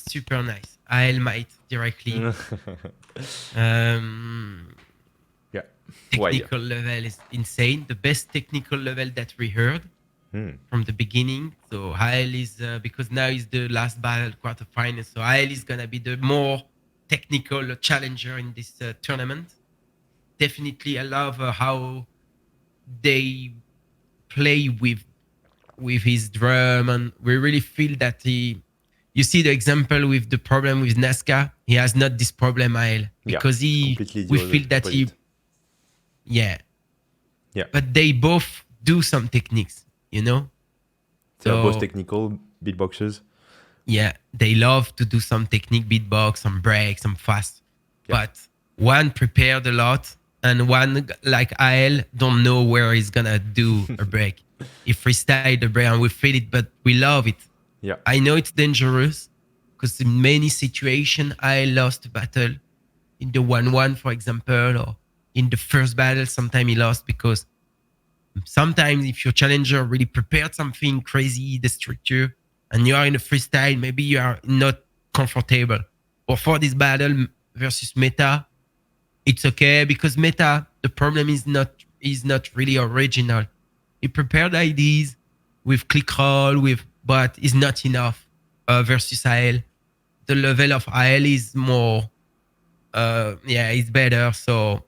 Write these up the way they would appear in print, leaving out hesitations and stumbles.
super nice. Aëlmight directly. Um, Yeah. Why? Technical level is insane. The best technical level that we heard from the beginning. So Aël is because now is the last battle quarterfinal. So Aël is gonna be the more technical challenger in this tournament. Definitely, I love how they play with his drum, and we really feel that he. You see the example with the problem with Nazca. He has not this problem, Aël, Yeah. because Completely we the feel that opposite. yeah. Yeah. But they both do some techniques, you know. They are both So technical beatboxers. yeah, they love to do some technique beatbox, some break, some fast. Yeah. But one prepared a lot, and one like Aël don't know where he's gonna do a break. He freestyle the break, and we feel it, but we love it. Yeah. I know it's dangerous because in many situations I lost a battle in the 1-1, for example, or in the first battle. Sometimes he lost because sometimes if your challenger really prepared something crazy, the structure, and you are in a freestyle, maybe you are not comfortable. Or for this battle versus meta, it's okay because meta, the problem is not really original. He prepared ideas with click roll, but it's not enough versus Aël. The level of Aël is more it's better. So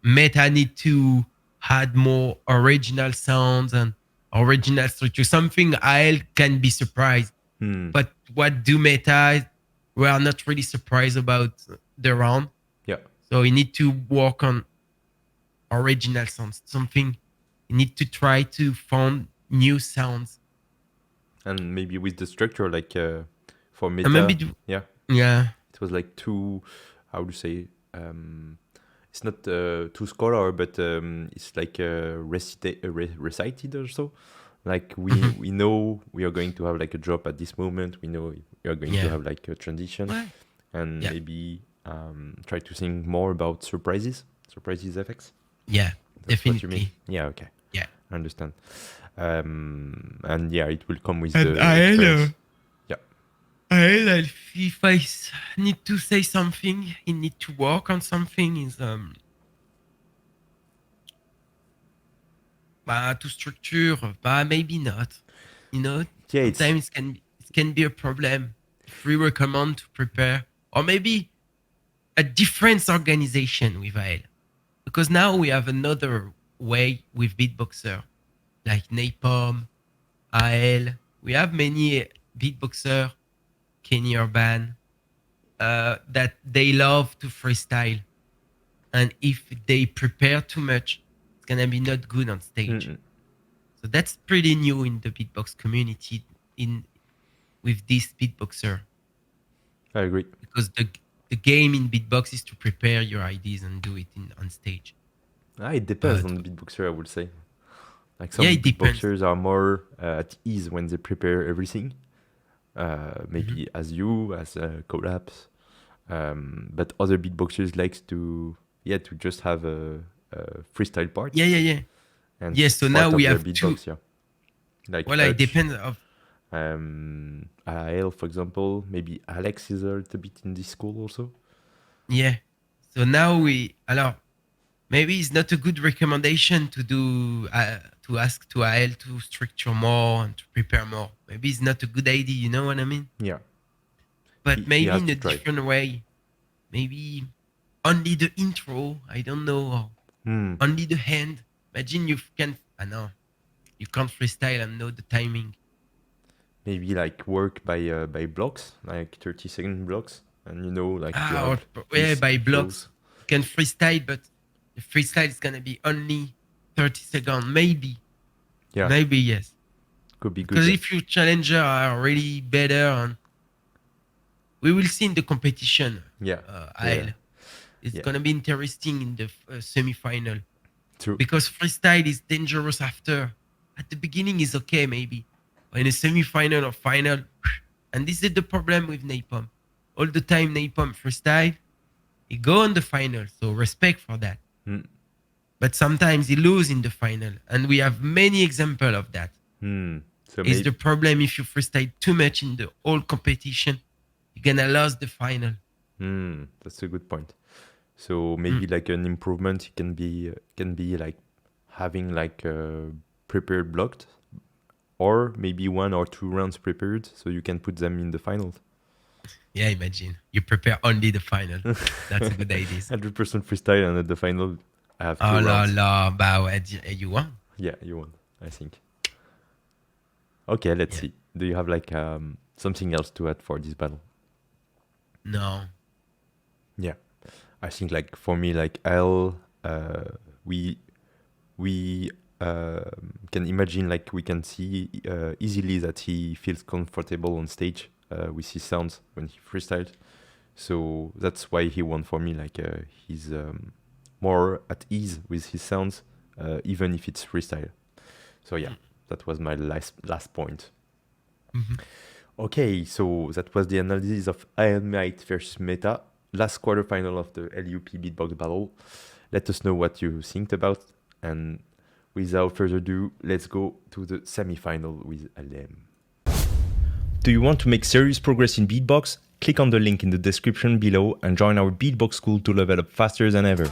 meta need to add more original sounds and original structure. Something Aël can be surprised. But what do meta? We are not really surprised about the round. Yeah. So you need to work on original sounds. Something you need to try to find new sounds. And maybe with the structure, like for meta, And maybe yeah, it was like too, how to say, it's not too scholar, but it's like recited or so. Like we know we are going to have like a drop at this moment. We know we are going to have like a transition, and maybe try to think more about surprises effects. Yeah, That's definitely. what you mean. Yeah, okay. Yeah, I understand. And yeah, it will come with and the experience. Yeah. Aël, if I need to say something, he need to work on something is to structure, maybe not. You know, Yeah, sometimes it can be a problem if we recommend to prepare, or maybe a different organization with Aël. Because now we have another way with beatboxer, like Napalm, Aël. We have many beatboxer, Kenny Urban, that they love to freestyle. And if they prepare too much, it's gonna be not good on stage. So that's pretty new in the beatbox community with this beatboxer. I agree. Because the game in beatbox is to prepare your ideas and do it on stage. It depends on the beatboxer, I would say. Like some it depends. beatboxers are more at ease when they prepare everything. Maybe as you, as collabs. But other beatboxers likes to just have a freestyle part. Yeah. And so now we have beatbox, two. Like it depends of Aël, for example. Maybe Alex is a little bit in this school also. Yeah. So now maybe it's not a good recommendation to do to ask to Aël to structure more and to prepare more. Maybe it's not a good idea. You know what I mean? Yeah. But maybe in a different way. Maybe only the intro. I don't know. Only the hand. Imagine you can. I know you can't freestyle and know the timing. Maybe like work by blocks, like 30-second blocks, and like by blocks. You can freestyle, but the freestyle is gonna be only 30 seconds, maybe. Yeah. Maybe yes. Could be good. Because if your challenger are really better, and we will see in the competition. Yeah. It's gonna be interesting in the semi-final. True. Because freestyle is dangerous after. At the beginning is okay, maybe. But in a semi-final or final, and this is the problem with Napalm. All the time Napalm freestyle, he go on the final, so respect for that. But sometimes he lose in the final, and we have many examples of that. So it's the problem if you freestyle too much in the whole competition. you're gonna lose the final. That's a good point. So maybe like an improvement can be like having like prepared blocked, or maybe 1 or 2 rounds prepared, so you can put them in the finals. Yeah, imagine you prepare only the final. That's a good idea. 100% freestyle, and at the final I have 2 Oh la rounds. la, bah ouais, you won. Yeah, you won, I think. Okay, let's see. Do you have like something else to add for this battle? No. Yeah, I think like for me, like we can imagine, like we can see easily that he feels comfortable on stage with his sounds when he freestyled. So that's why he won for me. Like he's more at ease with his sounds, even if it's freestyle. So yeah, that was my last point. Okay, so that was the analysis of Aëlmight versus Meta, last quarterfinal of the LUP beatbox battle. Let us know what you think about, and without further ado, let's go to the semi-final with Alem. Do you want to make serious progress in beatbox? Click on the link in the description below and join our beatbox school to level up faster than ever.